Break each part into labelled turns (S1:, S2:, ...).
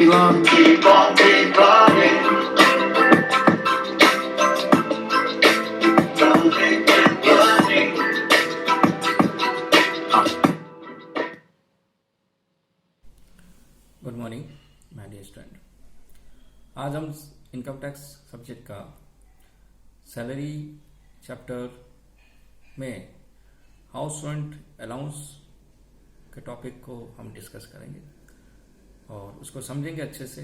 S1: belong. Keep on running. Running and running.
S2: Good morning my dear student. आज हम income tax subject का salary chapter में house rent allowance के topic को हम डिस्कस करेंगे और उसको समझेंगे अच्छे से,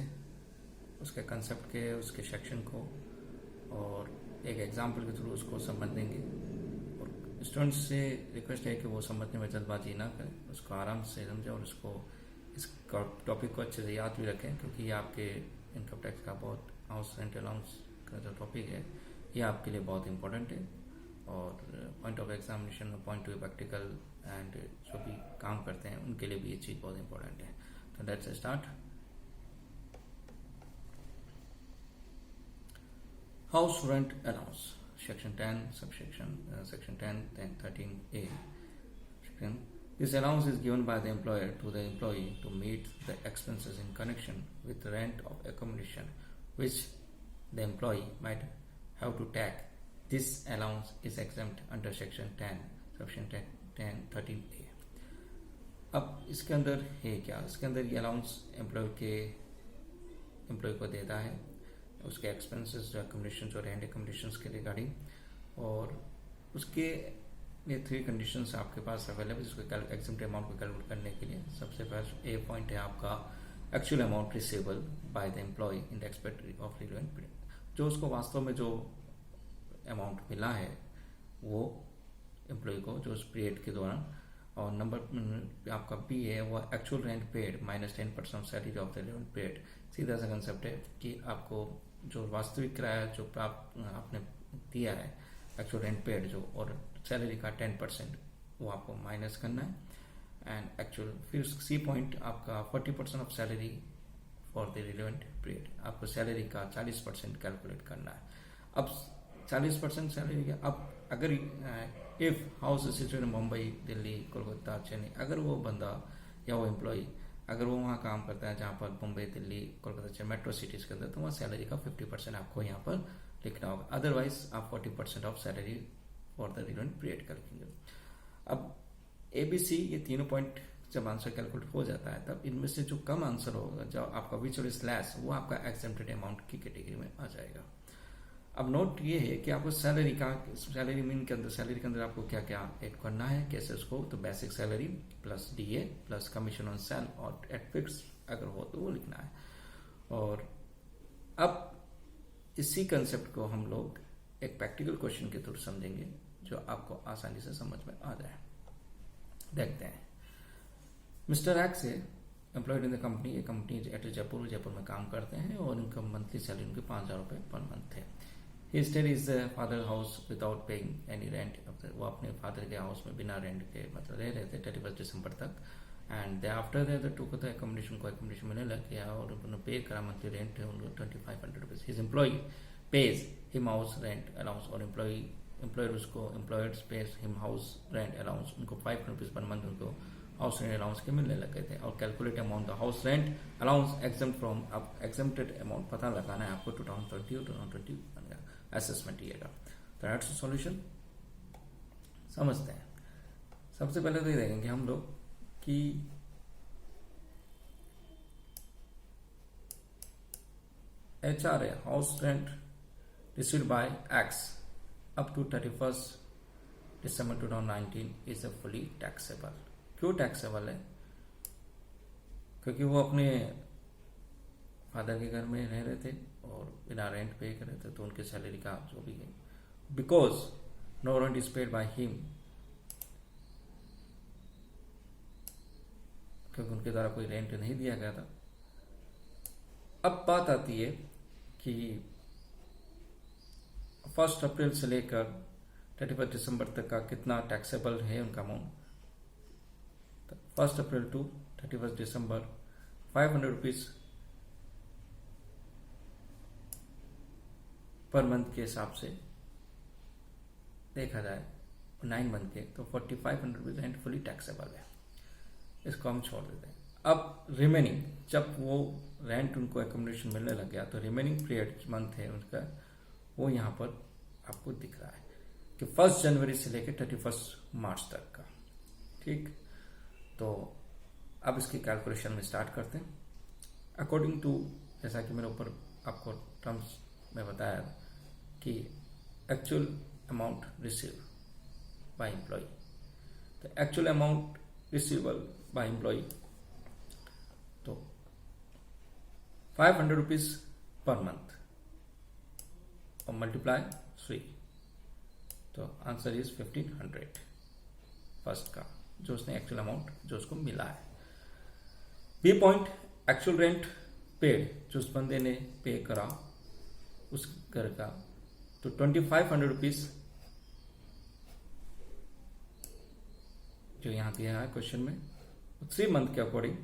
S2: उसके कंसेप्ट के, उसके सेक्शन को, और एक एग्जाम्पल के थ्रू उसको समझेंगे। और स्टूडेंट्स से रिक्वेस्ट है कि वो समझने में जल्दबाजी ना करें, उसको आराम से समझें और उसको इस टॉपिक को अच्छे से याद भी रखें, क्योंकि ये आपके इनकम टैक्स का बहुत, हाउस रेंट अलाउंस का जो टॉपिक है ये आपके लिए बहुत इंपॉर्टेंट है और point of examination, point of practical and जो भी काम करते हैं उनके लिए भी ये चीज़ बहुत इंपॉर्टेंट है। तो let's start. House rent allowance section 10 subsection section 10 13A। This allowance is given by the employer to the employee to meet the expenses in connection with rent of accommodation which the employee might have to take. This allowance is exempt under section 10 section 10 13A। अब इसके अंदर है क्या? इसके अंदर ये allowance employ को देता है उसके एक्सपेंसेस, जो एकोमोडेशन, जो रेंट एकोमोडेशन के रिगार्डिंग, और उसके ये 3 कंडीशंस आपके पास अवेलेबल इसको एग्जेम्प्ट अमाउंट को कैलकुलेट करने के लिए। सबसे फर्स्ट ए पॉइंट है आपका actual amount receivable by the employ in the expect of relevant period. जो उसको वास्तव में जो अमाउंट मिला है वो एम्प्लॉय को जो उस पीरियड के दौरान, और नंबर आपका बी है वो actual rent paid minus 10% of salary of the relevant period. सीधा सा कंसेप्ट है कि आपको जो वास्तविक किराया जो आपने दिया है, एक्चुअल रेंट पेड जो, और सैलरी का 10% वो आपको माइनस करना है। एंड एक्चुअल फिर सी पॉइंट आपका 40% of salary for the relevant period, आपको सैलरी का 40% कैलकुलेट करना है। अब 40% सैलरी का, अब अगर if house situated in Mumbai, Delhi, Kolkata, Chennai, अगर वो बंदा या वो एम्प्लॉय अगर वो वहाँ काम करता है जहाँ पर मुंबई, दिल्ली, कोलकाता, चेन्नई मेट्रो सिटीज के अंदर, तो वहाँ सैलरी का 50% आपको यहाँ पर लिखना होगा। अदरवाइज आप 40% of salary for the relevant period कर लेंगे। अब ABC ये तीनों पॉइंट जब आंसर कैलकुलेट हो जाता है, तब इनमें से जो कम आंसर होगा, जो आपका विच और स्लैश, वो आपका एग्जेम्प्टेड अमाउंट की कैटेगरी में आ जाएगा। अब नोट ये है कि आपको सैलरी मीन के अंदर, सैलरी के अंदर आपको क्या क्या ऐड करना है, कैसे उसको, तो basic salary plus DA plus commission on sale और एट फिक्स अगर हो तो वो लिखना है। और अब इसी कंसेप्ट को हम लोग एक प्रैक्टिकल क्वेश्चन के थ्रू समझेंगे जो आपको आसानी से समझ में आ जाए। देखते हैं। मिस्टर एक्स है एम्प्लॉयड इन द कंपनी, ये कंपनी एट जयपुर में काम करते हैं और इनका मंथली सैलरी उनकी 5,000 रुपये पर मंथ है। He stayed is the father house without paying any rent. वो अपने फादर के हाउस में बिना रेंट के मतलब रह रहे थे 31 दिसंबर तक। And they after that to को एकोमोडेशन मिलने लग गया और उन्होंने पे करा मंथली रेंट है उनको 2500 rupees. His employ pays him house rent allowance, और एम्प्लॉयर उसको employers pays him house rent allowance, उनको 500 रुपीज पर मंथ उनको हाउस रेंट अलाउंस के मिलने लग गए थे। और calculate amount the house rent allowance exempt from, अब एग्जेम्प्टेड अमाउंट पता लगाना है आपको 2020 और 2021 का असेसमेंट ईयर का। तो दैट्स सॉल्यूशन समझते हैं। सबसे पहले तो ये देखेंगे हम लोग कि HR है house rent received by x up to 31st December 2019 is a fully taxable। क्यों टैक्सेबल है? क्योंकि वो अपने फादर के घर में रह रहे थे और बिना रेंट पे कर रहे थे, तो उनके सैलरी का जो भी है, because no rent is paid by him, क्योंकि उनके द्वारा कोई रेंट नहीं दिया गया था। अब बात आती है कि 1 अप्रैल से लेकर 31 दिसंबर तक का कितना टैक्सेबल है उनका अमाउंट। 1 अप्रैल टू 31 दिसंबर 500 रुपीज पर मंथ के हिसाब से देखा जाए 9 मंथ के, तो 4500 रुपीज रेंट फुली टैक्सेबल है। इसको हम छोड़ देते हैं। अब रिमेनिंग जब वो रेंट उनको एकोमोडेशन मिलने लग गया तो रिमेनिंग पीरियड मंथ है उनका वो यहाँ पर आपको दिख रहा है कि 1 जनवरी से लेकर 31 मार्च तक का। ठीक, तो अब इसकी कैलकुलेशन में स्टार्ट करते हैं अकॉर्डिंग टू, जैसा कि मेरे ऊपर आपको टर्म्स में बताया कि actual amount receive by employ. तो actual amount receivable by employ तो 500 रुपीज पर मंथ और मल्टीप्लाई 3, तो आंसर इज 1500 फर्स्ट का, जो उसने एक्चुअल अमाउंट जो उसको मिला है। B point, actual rent paid, जो उस बंदे ने पे करा उस घर का, तो 2500 रुपीज जो यहां दिया है क्वेश्चन में, 3 मंथ के अकॉर्डिंग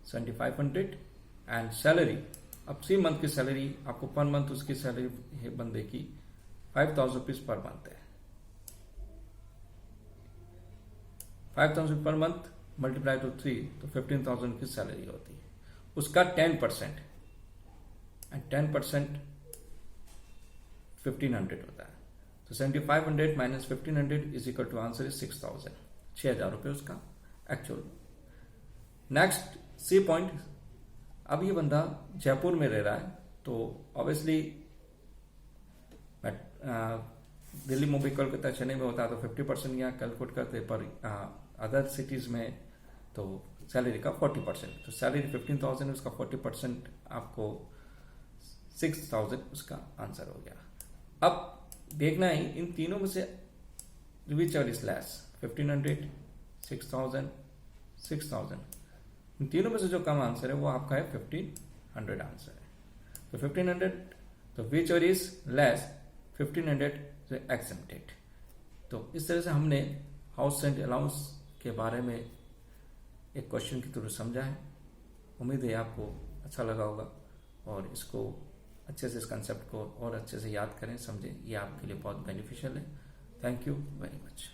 S2: 7500 एंड सैलरी। अब 3 मंथ की सैलरी आपको पर मंथ उसकी सैलरी है बंदे की 5000 रुपीज पर मंथ है। 5000 पर मंथ मल्टीप्लाई टू 3 तो 15,000 की सैलरी होती है। उसका 10% एंड 10% 1500 होता है। तो 7500 minus 1500 is equal to answer is 6000, 6000 रुपये उसका एक्चुअल। नेक्स्ट सी पॉइंट, अब ये बंदा जयपुर में रह रहा है तो ऑब्वियसली दिल्ली, मुंबई, कोलकाता, चेन्नई में होता है तो 50% यहाँ कैलकुलेट करते, पर अदर सिटीज में तो सैलरी का 40%, तो सैलरी 15,000 उसका 40% आपको 6,000 उसका आंसर हो गया। अब देखना है इन तीनों में से विच आर इज लेस, 1500, 6,000, 6,000, इन तीनों में से जो कम आंसर है वो आपका है 1500 आंसर है। तो 1500, तो which are is less 1500 accepted. तो इस तरह से हमने हाउस रेंट अलाउंस के बारे में एक क्वेश्चन के थ्रू समझा है। उम्मीद है आपको अच्छा लगा होगा और इसको अच्छे से, इस कंसेप्ट को और अच्छे से याद करें, समझें, ये आपके लिए बहुत बेनिफिशियल है। Thank you very much.